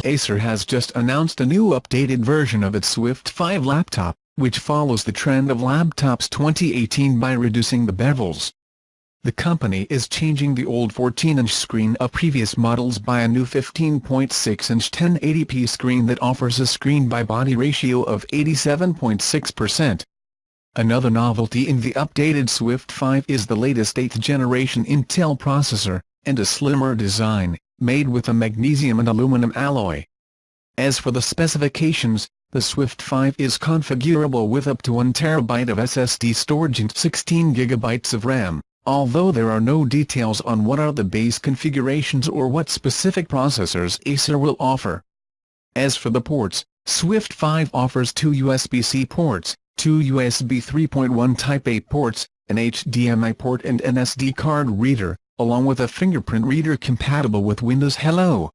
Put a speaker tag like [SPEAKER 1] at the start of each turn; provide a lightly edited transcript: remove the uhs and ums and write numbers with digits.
[SPEAKER 1] Acer has just announced a new updated version of its Swift 5 laptop, which follows the trend of laptops 2018 by reducing the bevels. The company is changing the old 14-inch screen of previous models by a new 15.6-inch 1080p screen that offers a screen-by-body ratio of 87.6%. Another novelty in the updated Swift 5 is the latest 8th-generation Intel processor, and a slimmer design, made with a magnesium and aluminum alloy. As for the specifications, the Swift 5 is configurable with up to 1 TB of SSD storage and 16 GB of RAM, although there are no details on what are the base configurations or what specific processors Acer will offer. As for the ports, Swift 5 offers 2 USB-C ports, 2 USB 3.1 Type-A ports, an HDMI port and an SD card reader, along with a fingerprint reader compatible with Windows Hello.